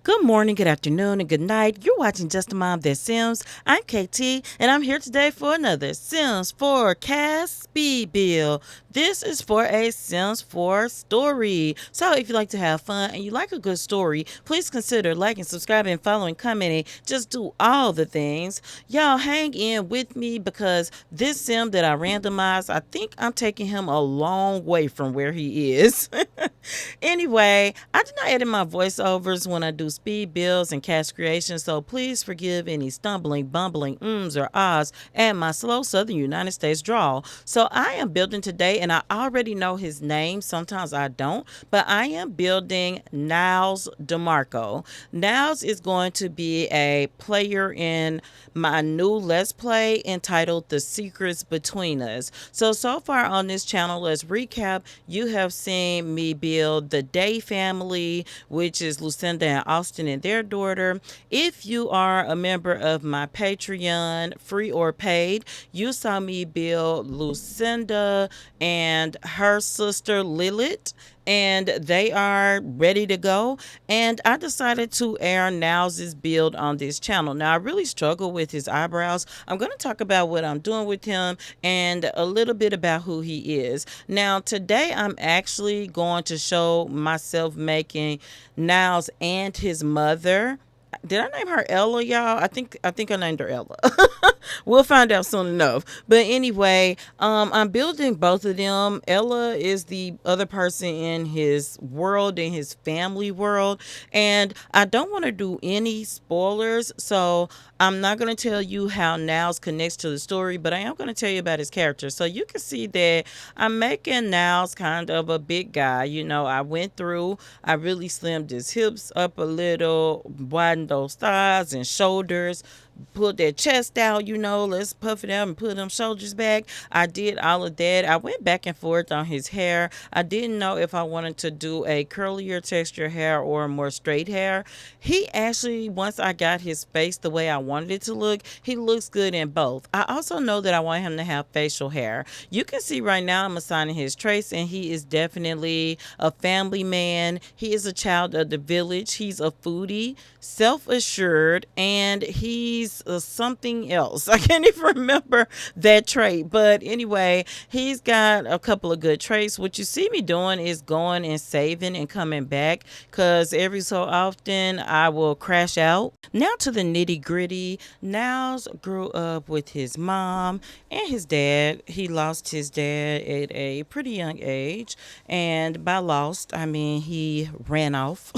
Good morning, good afternoon, and good night. You're watching Just a Mom That Sims. I'm KT, and I'm here today for another Sims 4 CAS Speed Build. This is for a Sims 4 story. So if you like to have fun and you like a good story, please consider liking, subscribing, following, commenting. Just do all the things. Y'all hang in with me because this Sim that I randomized, I think I'm taking him a long way from where he is. Anyway, I do not edit my voiceovers when I do speed builds and cast creations, so please forgive any stumbling, bumbling, ums, or ahs and my slow Southern United States drawl. So I am building today, and I already know his name. Sometimes I don't, but I am building Niles DeMarco. Niles is going to be a player in my new Let's Play entitled The Secrets Between Us. So far on this channel, let's recap. You have seen me build the Day family, which is Lucinda and Austin and their daughter. If you are a member of my Patreon, free or paid, you saw me build Lucinda and her sister Lilith, and they are ready to go. And I decided to air Now's build on this channel. Now, I really struggle with his eyebrows. I'm going to talk about what I'm doing with him and a little bit about who he is. Now, today I'm actually going to show myself making Now's and his mother. Did I name her Ella, y'all? I think I named her Ella. We'll find out soon enough. But anyway, I'm building both of them. Ella is the other person in his world, in his family world. And I don't want to do any spoilers, so I'm not going to tell you how Niles connects to the story, but I am going to tell you about his character. So you can see that I'm making Niles kind of a big guy. You know, I really slimmed his hips up a little, widened those thighs and shoulders, pulled that chest out, let's puff it out and put them shoulders back. I did all of that. I went back and forth on his hair. I didn't know if I wanted to do a curlier texture hair or more straight hair. He actually, once I got his face the way I wanted it to look, he looks good in both. I also know that I want him to have facial hair. You can see right now I'm assigning his traits, and he is definitely a family man. He is a child of the village. He's a foodie, self-assured, and he's something else. I can't even remember that trait. But anyway, he's got a couple of good traits. What you see me doing is going and saving and coming back, because every so often I will crash out. Now to the nitty gritty. Niles grew up with his mom and his dad. He lost his dad at a pretty young age. And by lost, I mean he ran off.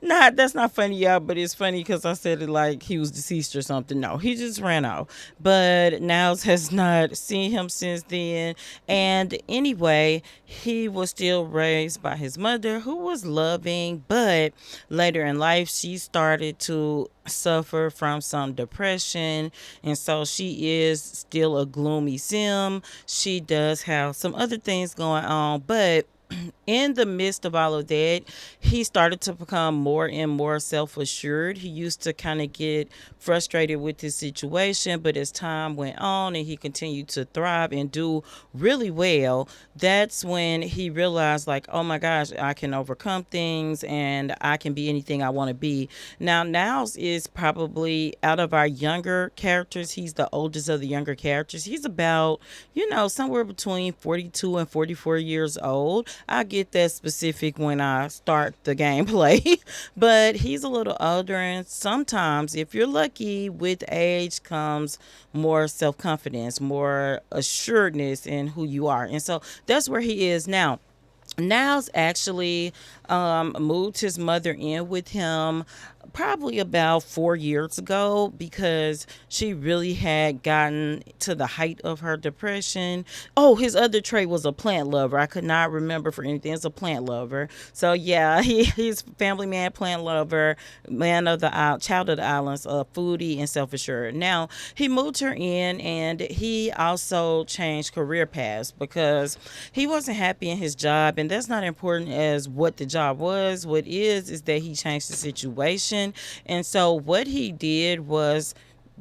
Nah, that's not funny, y'all, but it's funny because I said it like he was deceased or something. No, he just ran off. But Niles has not seen him since then. And anyway, he was still raised by his mother, who was loving, but later in life, she started to suffer from some depression, and so she is still a gloomy sim. She does have some other things going on, but in the midst of all of that, he started to become more and more self assured. He used to kind of get frustrated with his situation, but as time went on and he continued to thrive and do really well, that's when he realized, like, oh my gosh, I can overcome things and I can be anything I want to be. Now, Niles is probably out of our younger characters, he's the oldest of the younger characters. He's about, somewhere between 42 and 44 years old. I get that specific when I start the gameplay, but he's a little older, and sometimes, if you're lucky, with age comes more self confidence, more assuredness in who you are. And so that's where he is now. Niles actually moved his mother in with him probably about 4 years ago because she really had gotten to the height of her depression. Oh, his other trait was a plant lover. I could not remember for anything. It's a plant lover. So yeah, he's family man, plant lover, man of the island, child of the islands, foodie, and self-assured. Now he moved her in, and he also changed career paths because he wasn't happy in his job, and that's not important as what the job was. What is that he changed the situation. And so what he did was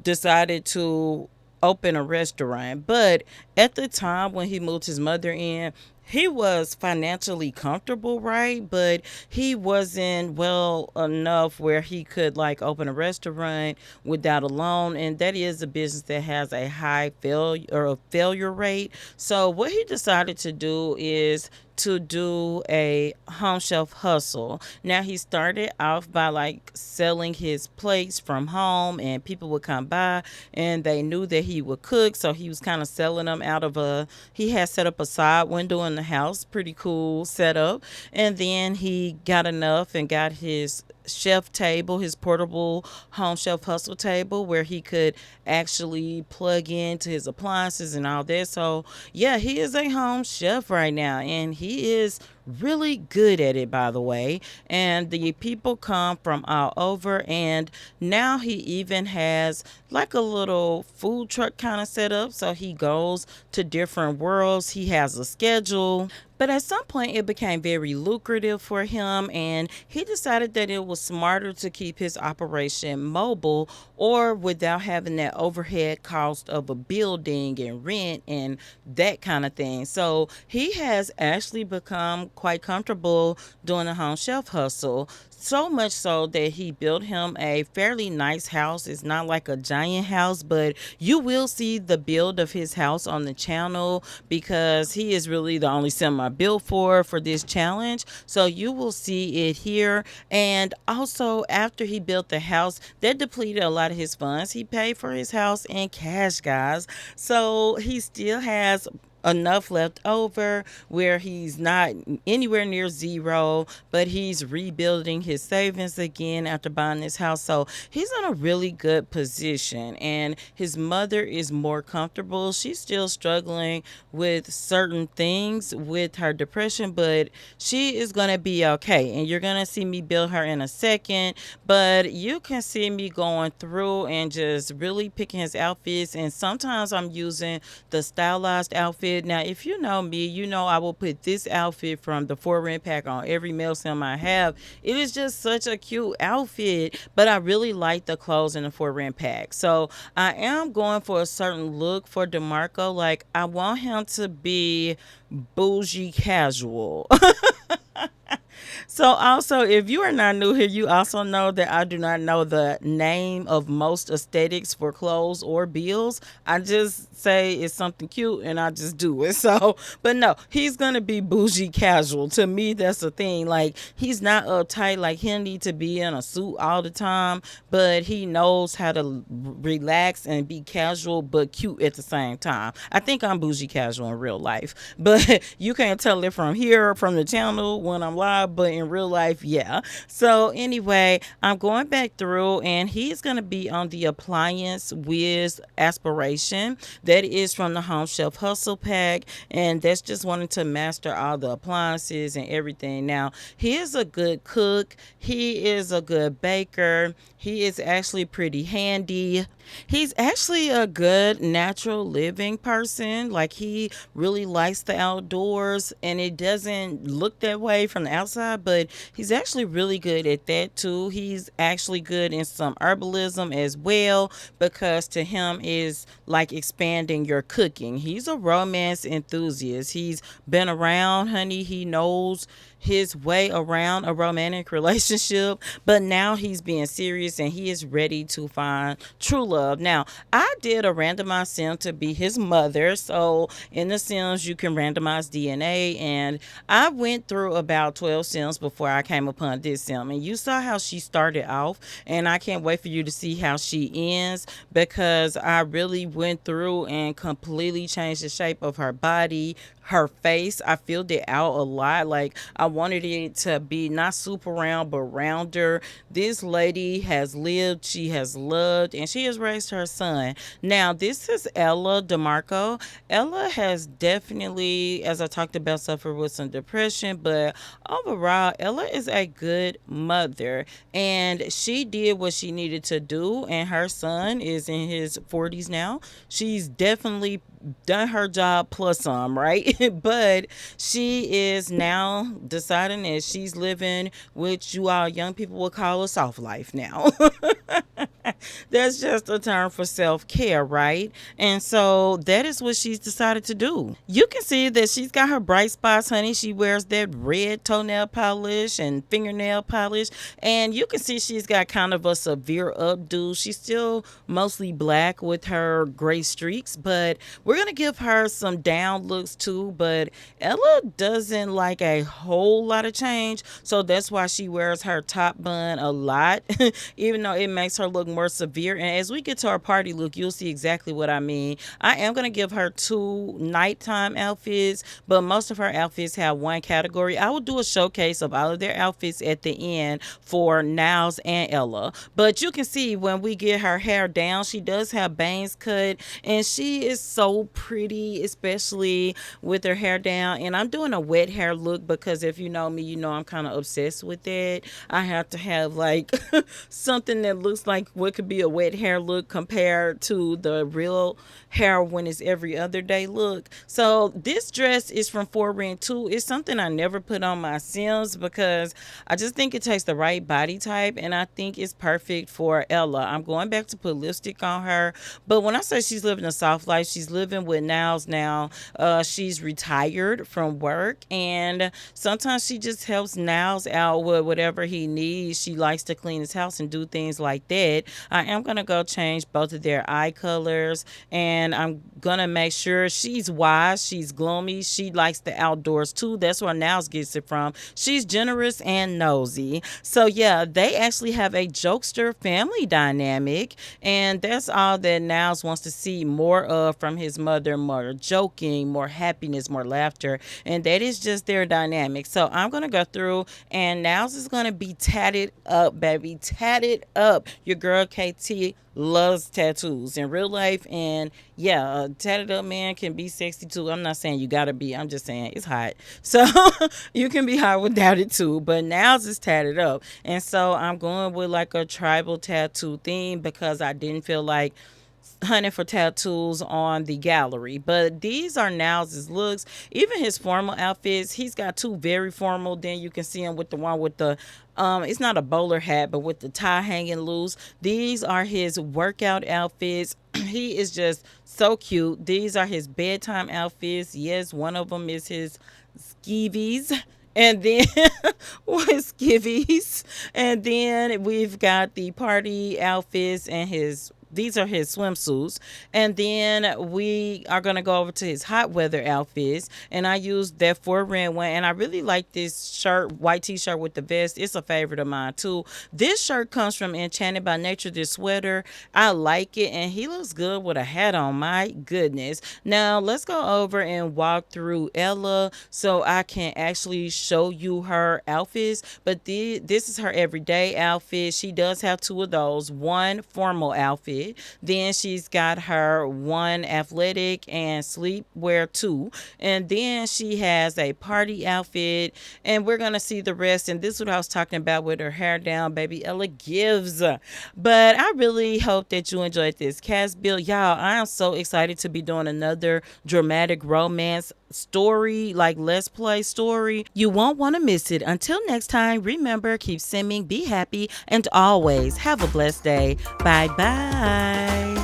decided to open a restaurant. But at the time when he moved his mother in, he was financially comfortable, right? But he wasn't well enough where he could like open a restaurant without a loan, and that is a business that has a high failure rate. So what he decided to do is to do a home shelf hustle. Now he started off by like selling his plates from home, and people would come by and they knew that he would cook, so he was kind of selling them out of a he had set up a side window in the house, pretty cool setup. And then he got enough and got his chef table, his portable home shelf hustle table where he could actually plug into his appliances and all that. So, yeah, he is a home chef right now, and he is really good at it, by the way. And the people come from all over, and now he even has like a little food truck kind of setup. So he goes to different worlds. He has a schedule. But at some point, it became very lucrative for him, and he decided that it was smarter to keep his operation mobile or without having that overhead cost of a building and rent and that kind of thing. So he has actually become quite comfortable doing a home shelf hustle. So much so that he built him a fairly nice house. It's not like a giant house, but you will see the build of his house on the channel because he is really the only semi built for this challenge. So you will see it here. And also, after he built the house, that depleted a lot of his funds. He paid for his house in cash, guys. So he still has enough left over where he's not anywhere near zero, but he's rebuilding his savings again after buying this house. So he's in a really good position, and his mother is more comfortable. She's still struggling with certain things with her depression, but she is going to be okay. And you're going to see me build her in a second, but you can see me going through and just really picking his outfits. And sometimes I'm using the stylized outfit. Now, if you know me, you know I will put this outfit from the 4 rent pack on every male sim I have. It is just such a cute outfit, but I really like the clothes in the 4 rent pack. So I am going for a certain look for DeMarco. Like, I want him to be bougie casual. So also, if you are not new here, you also know that I do not know the name of most aesthetics for clothes or bills. I just say it's something cute and I just do it. So, but no, he's gonna be bougie casual. To me, that's the thing. Like, he's not uptight. Like, he don't need to be in a suit all the time, but he knows how to relax and be casual but cute at the same time. I think I'm bougie casual in real life, but you can't tell it from here, from the channel when I'm live, but in real life, yeah. So anyway, I'm going back through, and he's going to be on the appliance whiz aspiration. That is from the home shelf hustle pack, and that's just wanting to master all the appliances and everything. Now, he is a good cook. He is a good baker. He is actually pretty handy. He's actually a good natural living person. Like, he really likes the outdoors, and it doesn't look that way from the outside, but he's actually really good at that too. He's actually good in some herbalism as well, because to him is like expanding your cooking. He's a romance enthusiast. He's been around, honey. He knows his way around a romantic relationship, but now he's being serious and he is ready to find true love. Now, I did a randomized sim to be his mother. So in the sims, you can randomize DNA, and I went through about 12 sims before I came upon this sim, and you saw how she started off, and I can't wait for you to see how she ends, because I really went through and completely changed the shape of her body, her face. I filled it out a lot. Like, I wanted it to be not super round, but rounder. This lady has lived, she has loved, and she has raised her son. Now, this is Ella DeMarco. Ella has definitely, as I talked about, suffered with some depression, but overall, Ella is a good mother, and she did what she needed to do, and her son is in his 40s now. She's definitely done her job plus some, right? But she is now deciding that she's living what you all young people would call a soft life now. That's just a term for self care, right? And so that is what she's decided to do. You can see that she's got her bright spots, honey. She wears that red toenail polish and fingernail polish. And you can see she's got kind of a severe updo. She's still mostly black with her gray streaks, but we're going to give her some down looks too. But Ella doesn't like a whole lot of change. So that's why she wears her top bun a lot, even though it makes her look more severe. And as we get to our party look, you'll see exactly what I mean. I am going to give her two nighttime outfits, but most of her outfits have one category. I will do a showcase of all of their outfits at the end for Niles and Ella. But you can see when we get her hair down, she does have bangs cut, and she is so pretty, especially with her hair down. And I'm doing a wet hair look because if you know me, you know I'm kind of obsessed with it. I have to have like something that looks like what could be a wet hair look compared to the real hair when it's every other day look. So this dress is from 4Rent 2. It's something I never put on my Sims because I just think it takes the right body type, and I think it's perfect for Ella. I'm going back to put lipstick on her, but when I say she's living a soft life, she's living with Niles now. She's retired from work, and sometimes she just helps Niles out with whatever he needs. She likes to clean his house and do things like that. I am gonna go change both of their eye colors, and I'm gonna make sure she's wise, she's gloomy, she likes the outdoors too. That's where Niles gets it from. She's generous and nosy. So yeah, they actually have a jokester family dynamic, and that's all that Niles wants to see more of from his mother: more joking, more happiness, more laughter, and that is just their dynamic. So I'm gonna go through, and Niles is gonna be tatted up, baby, tatted up. Your girl KT loves tattoos in real life, and yeah, a tatted up man can be sexy too. I'm not saying you gotta be, I'm just saying it's hot. So you can be hot without it too, but Niles is tatted up, and so I'm going with like a tribal tattoo theme because I didn't feel like hunting for tattoos on the gallery. But these are Niles' looks. Even his formal outfits, he's got two very formal. Then you can see him with the one with the it's not a bowler hat, but with the tie hanging loose. These are his workout outfits. He is just so cute. These are his bedtime outfits. Yes, one of them is his skivvies. And then with skivvies. And then we've got the party outfits and his these are his swimsuits. And then we are going to go over to his hot weather outfits. And I used that 4Rent one. And I really like this shirt, white t-shirt with the vest. It's a favorite of mine too. This shirt comes from Enchanted by Nature, this sweater. I like it. And he looks good with a hat on. My goodness. Now let's go over and walk through Ella so I can actually show you her outfits. But this is her everyday outfit. She does have two of those. One formal outfit. Then she's got her one athletic and sleepwear too. And then she has a party outfit. And we're going to see the rest. And this is what I was talking about with her hair down. Baby Ella gives. But I really hope that you enjoyed this cast build. Y'all, I am so excited to be doing another dramatic romance story, like let's play story. You won't want to miss it. Until next time, remember, keep simming, be happy, and always have a blessed day. Bye bye.